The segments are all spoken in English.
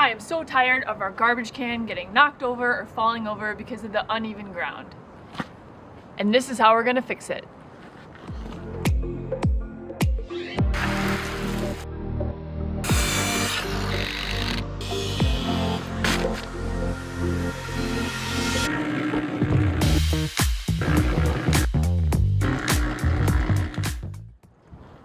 I am so tired of our garbage can getting knocked over or falling over because of the uneven ground. And this is how we're gonna fix it.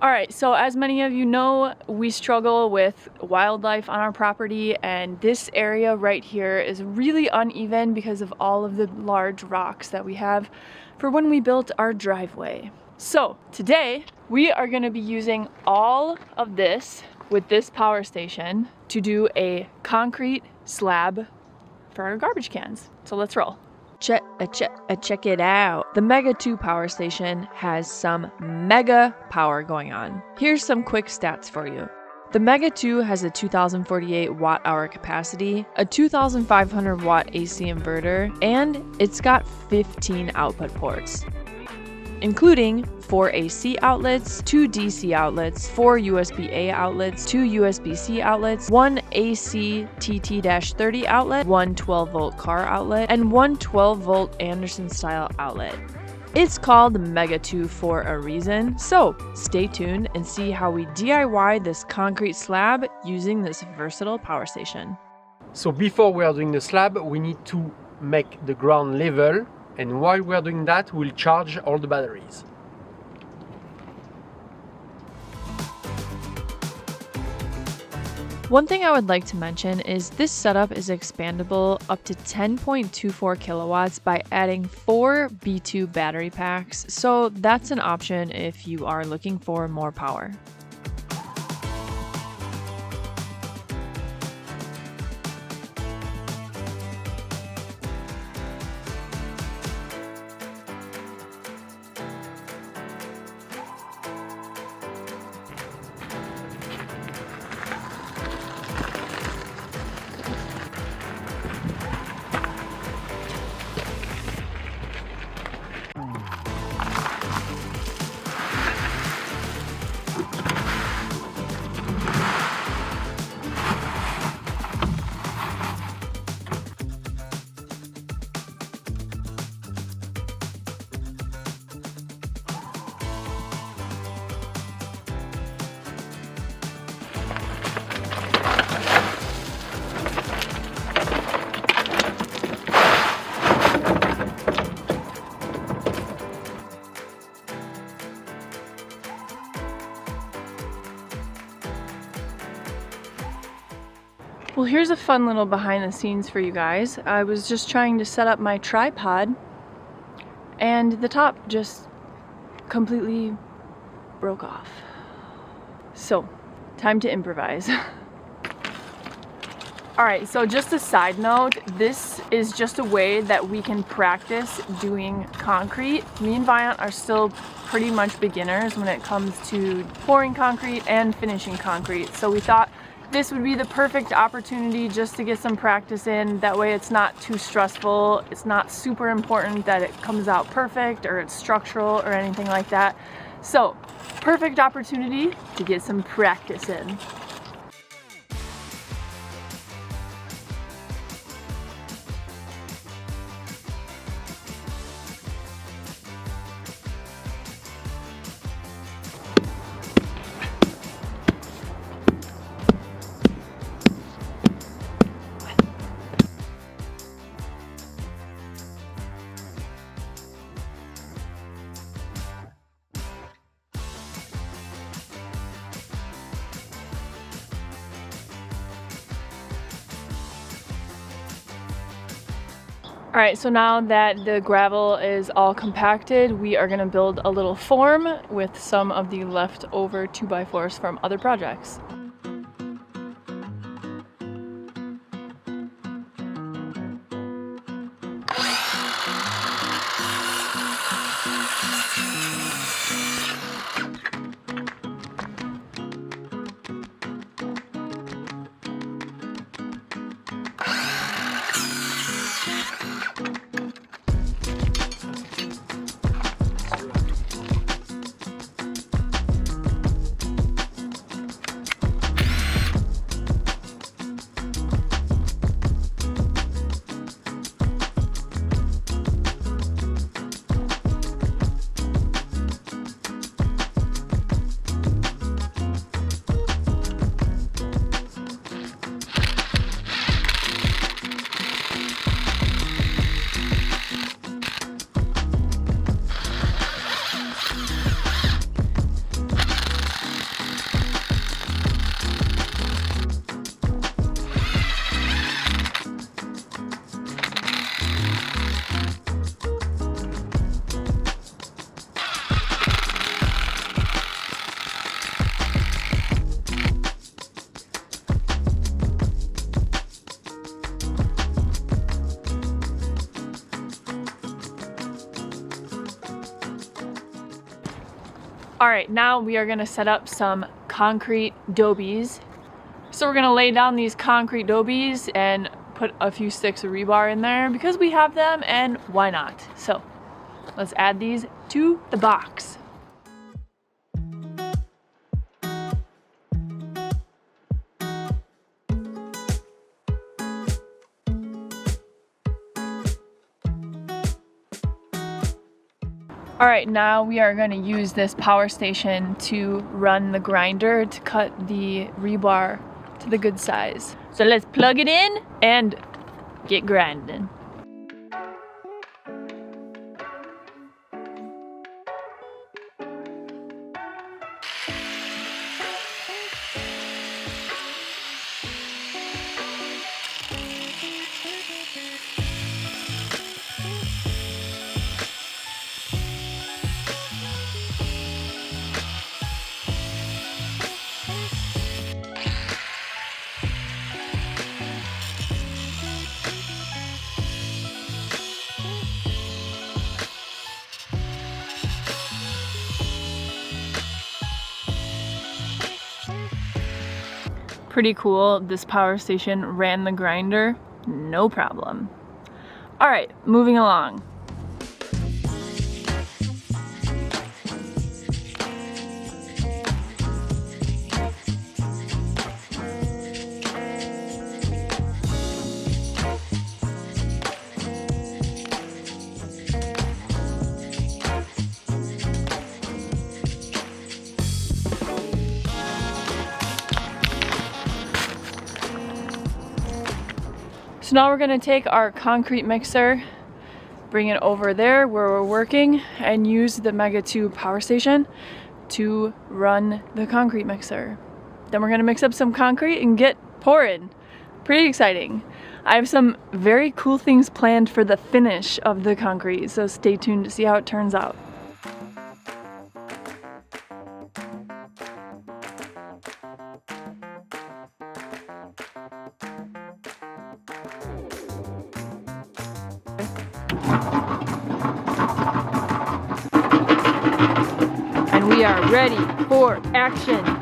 Alright, so as many of you know, we struggle with wildlife on our property, and this area right here is really uneven because of all of the large rocks that we have for when we built our driveway. So today we are going to be using all of this with this power station to do a concrete slab for our garbage cans. So let's roll. Check it out. The Mega 2 power station has some mega power going on. Here's some quick stats for you. The Mega 2 has a 2048 watt-hour capacity, a 2500 watt AC inverter, and it's got 15 output ports, including 4 AC outlets, 2 DC outlets, 4 USB-A outlets, 2 USB-C outlets, 1 AC TT-30 outlet, 1 12-volt car outlet, and 1 12-volt Anderson-style outlet. It's called Mega 2 for a reason, so stay tuned and see how we DIY this concrete slab using this versatile power station. So before we are doing the slab, we need to make the ground level. And while we are doing that, we'll charge all the batteries. One thing I would like to mention is this setup is expandable up to 10.24 kilowatts by adding 4 B2 battery packs, so that's an option if you are looking for more power. Well, here's a fun little behind the scenes for you guys. I was just trying to set up my tripod and the top just completely broke off. So, time to improvise. Alright, so just a side note, this is just a way that we can practice doing concrete. Me and Viant are still pretty much beginners when it comes to pouring concrete and finishing concrete. So we thought this would be the perfect opportunity just to get some practice in. That way it's not too stressful. It's not super important that it comes out perfect or it's structural or anything like that. So, perfect opportunity to get some practice in. Alright, so now that the gravel is all compacted, we are going to build a little form with some of the leftover 2x4s from other projects. All right, now we are gonna set up some concrete dobies. So we're gonna lay down these concrete dobies and put a few sticks of rebar in there because we have them and why not? So let's add these to the box. All right, now we are going to use this power station to run the grinder to cut the rebar to the good size. So let's plug it in and get grinding. Pretty cool, this power station ran the grinder, no problem. All right, moving along. So now we're gonna take our concrete mixer, bring it over there where we're working, and use the Mega 2 power station to run the concrete mixer. Then we're gonna mix up some concrete and get pouring. Pretty exciting. I have some very cool things planned for the finish of the concrete, so stay tuned to see how it turns out. And we are ready for action.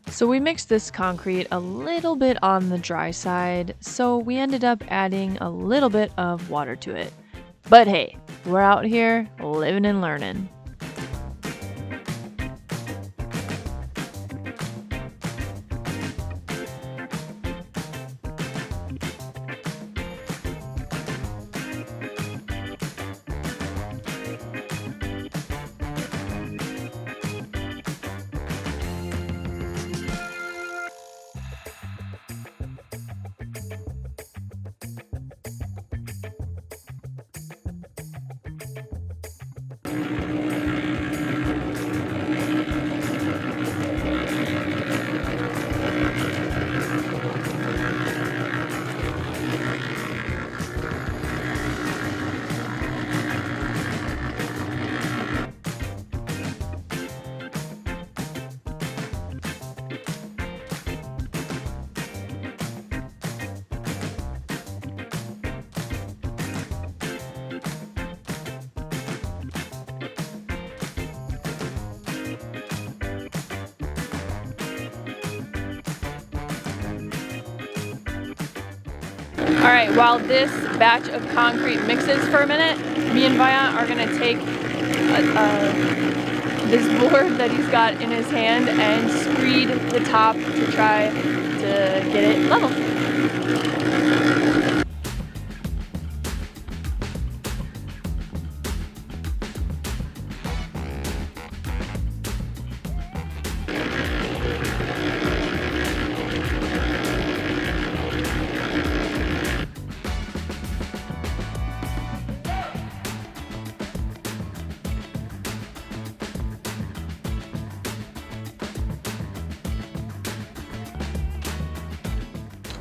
So we mixed this concrete a little bit on the dry side, so we ended up adding a little bit of water to it. But hey, we're out here living and learning. All right, while this batch of concrete mixes for a minute, me and Viant are gonna take this board that he's got in his hand and screed the top to try to get it level.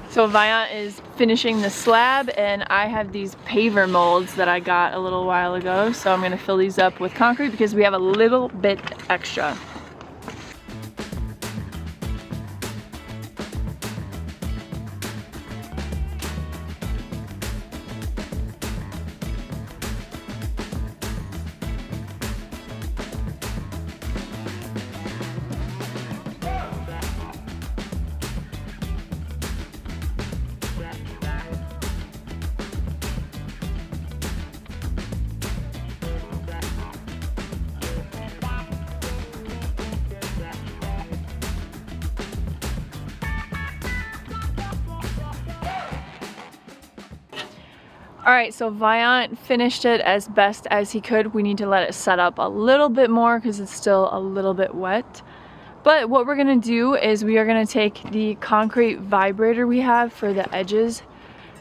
So Viant is finishing the slab, and I have these paver molds that I got a little while ago. So I'm gonna fill these up with concrete because we have a little bit extra. Alright, so Viant finished it as best as he could. We need to let it set up a little bit more because it's still a little bit wet. But what we're going to do is we are going to take the concrete vibrator we have for the edges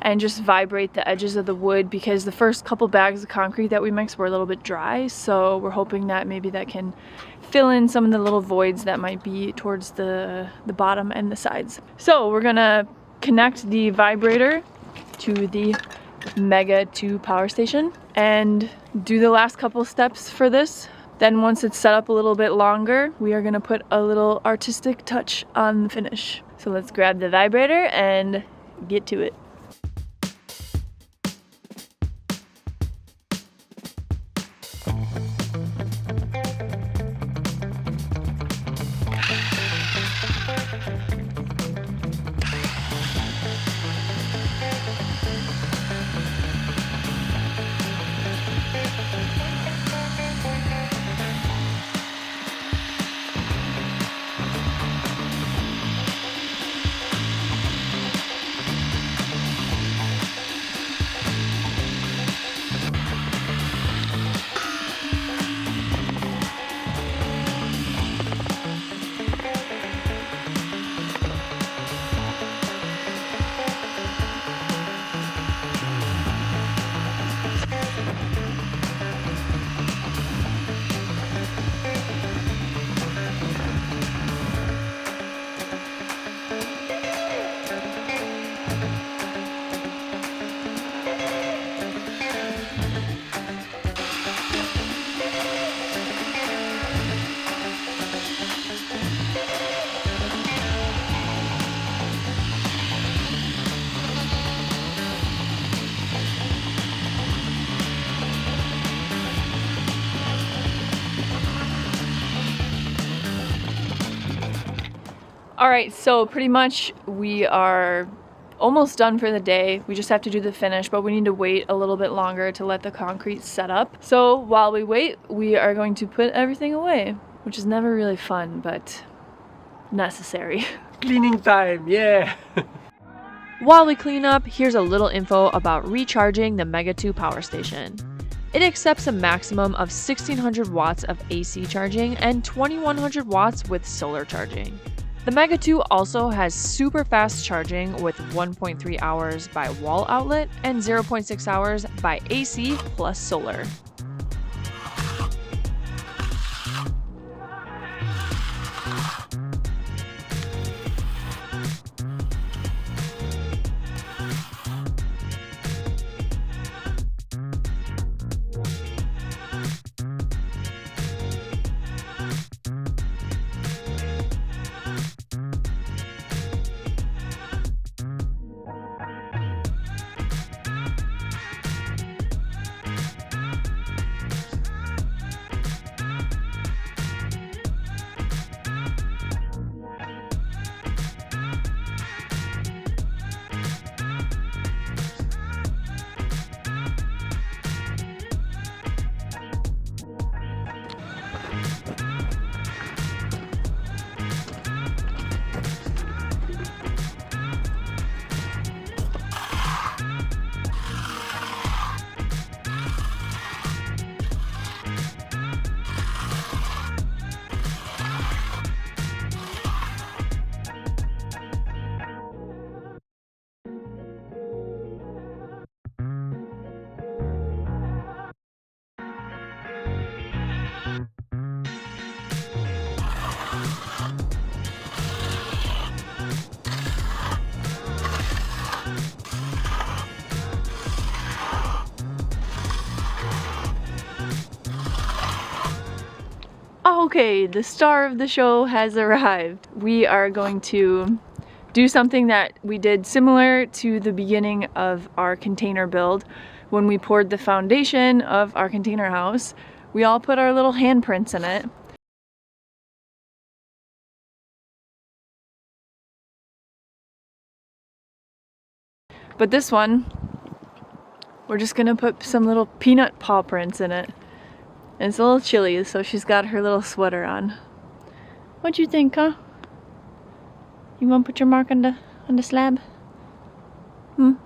and just vibrate the edges of the wood, because the first couple bags of concrete that we mixed were a little bit dry. So we're hoping that maybe that can fill in some of the little voids that might be towards the bottom and the sides. So we're going to connect the vibrator to the Mega 2 power station and do the last couple steps for this. Then once it's set up a little bit longer, we are gonna put a little artistic touch on the finish. So let's grab the vibrator and get to it. Alright, so pretty much we are almost done for the day. We just have to do the finish, but we need to wait a little bit longer to let the concrete set up. So while we wait, we are going to put everything away, which is never really fun, but necessary. Cleaning time, yeah! While we clean up, here's a little info about recharging the Mega 2 power station. It accepts a maximum of 1600 watts of AC charging and 2100 watts with solar charging. The Mega 2 also has super fast charging with 1.3 hours by wall outlet and 0.6 hours by AC plus solar. Okay, the star of the show has arrived. We are going to do something that we did similar to the beginning of our container build. When we poured the foundation of our container house, we all put our little handprints in it. But this one, we're just gonna put some little peanut paw prints in it. And it's a little chilly, so she's got her little sweater on. What you think, huh? You wanna put your mark on the slab? Alright,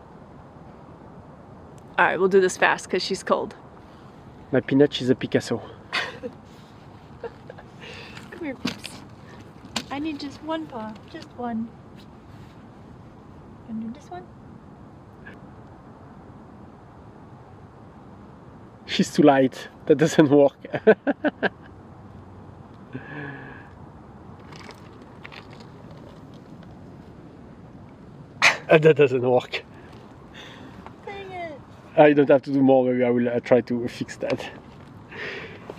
we'll do this fast because she's cold. My peanut, she's a Picasso. Come here, peeps. I need just one paw, just one. Gonna do this one? She's too light. That doesn't work. That doesn't work. Dang it. I don't have to do more. Maybe I will try to fix that.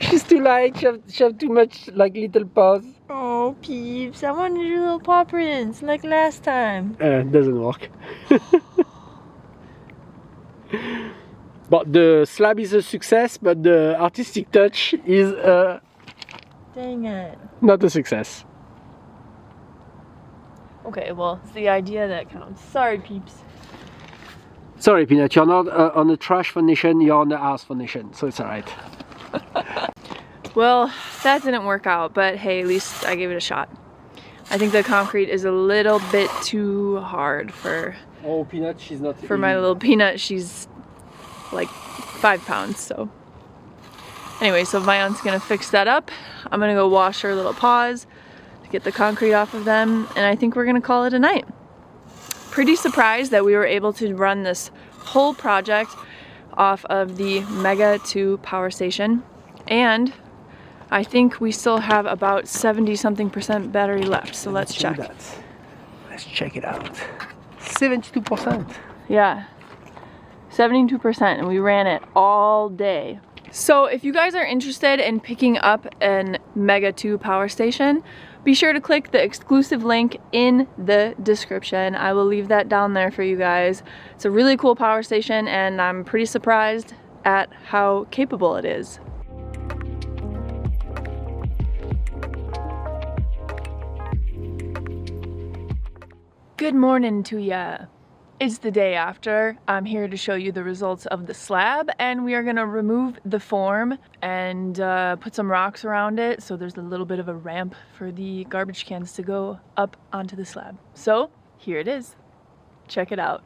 She's too light. She have too much like little paws. Oh, peeps, I wanted your little paw prints like last time. Doesn't work. But the slab is a success, but the artistic touch is Dang it. not a success. Okay, well, it's the idea that counts. Sorry, peeps. Sorry, Peanut, you're not on a trash foundation, you're on the house foundation, so it's alright. Well, that didn't work out, but hey, at least I gave it a shot. I think the concrete is a little bit too hard for Oh, Peanut, she's not... for my little peanut. She's like 5 pounds, so. Anyway, so Vion's gonna fix that up. I'm gonna go wash her little paws to get the concrete off of them, and I think we're gonna call it a night. Pretty surprised that we were able to run this whole project off of the Mega 2 power station, and I think we still have about 70-something% battery left, so let's check. Let's check it out. 72%. Yeah, 72%, and we ran it all day. So if you guys are interested in picking up an Mega 2 power station, be sure to click the exclusive link in the description. I will leave that down there for you guys. It's a really cool power station, and I'm pretty surprised at how capable it is. Good morning to ya. It's the day after. I'm here to show you the results of the slab, and we are gonna remove the form and put some rocks around it so there's a little bit of a ramp for the garbage cans to go up onto the slab. So here it is. Check it out.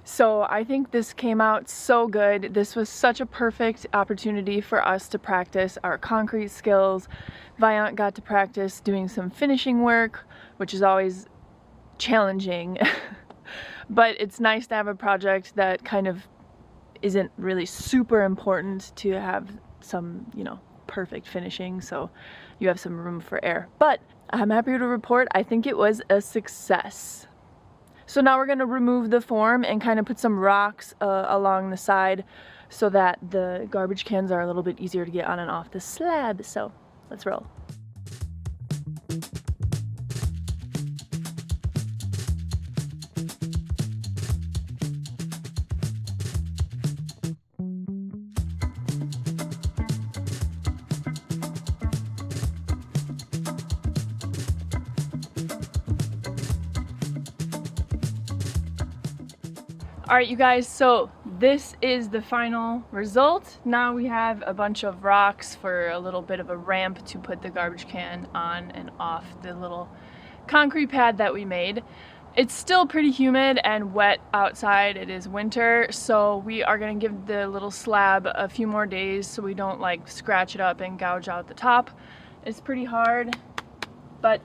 So I think this came out so good. This was such a perfect opportunity for us to practice our concrete skills. Viant got to practice doing some finishing work, which is always challenging. But it's nice to have a project that kind of isn't really super important to have some, you know, perfect finishing, so you have some room for error. But I'm happy to report I think it was a success. So now we're going to remove the form and kind of put some rocks along the side so that the garbage cans are a little bit easier to get on and off the slab. So let's roll. All right, you guys, so this is the final result. Now we have a bunch of rocks for a little bit of a ramp to put the garbage can on and off the little concrete pad that we made. It's still pretty humid and wet outside. It is winter, so we are gonna give the little slab a few more days so we don't like scratch it up and gouge out the top. It's pretty hard, but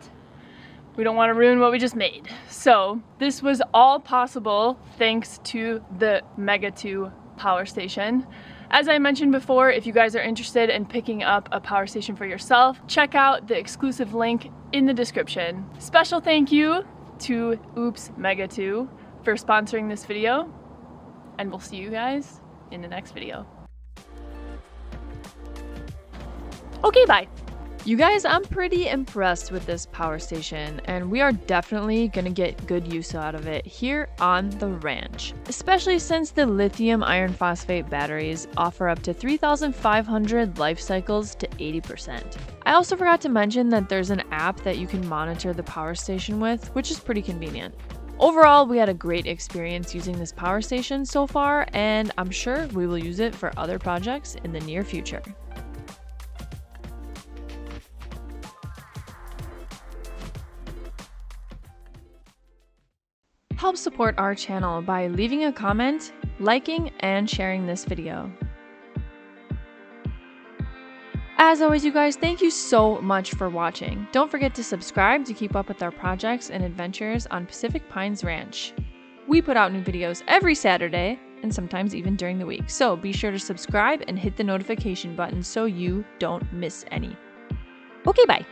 we don't want to ruin what we just made. So this was all possible thanks to the Mega 2 power station. As I mentioned before, if you guys are interested in picking up a power station for yourself, check out the exclusive link in the description. Special thank you to OUPES Mega 2 for sponsoring this video, and we'll see you guys in the next video. Okay, bye. You guys, I'm pretty impressed with this power station, and we are definitely gonna get good use out of it here on the ranch, especially since the lithium iron phosphate batteries offer up to 3,500 life cycles to 80%. I also forgot to mention that there's an app that you can monitor the power station with, which is pretty convenient. Overall, we had a great experience using this power station so far, and I'm sure we will use it for other projects in the near future. Help support our channel by leaving a comment, liking, and sharing this video. As always, you guys, thank you so much for watching. Don't forget to subscribe to keep up with our projects and adventures on Pacific Pines Ranch. We put out new videos every Saturday, and sometimes even during the week, so be sure to subscribe and hit the notification button so you don't miss any. Okay, bye!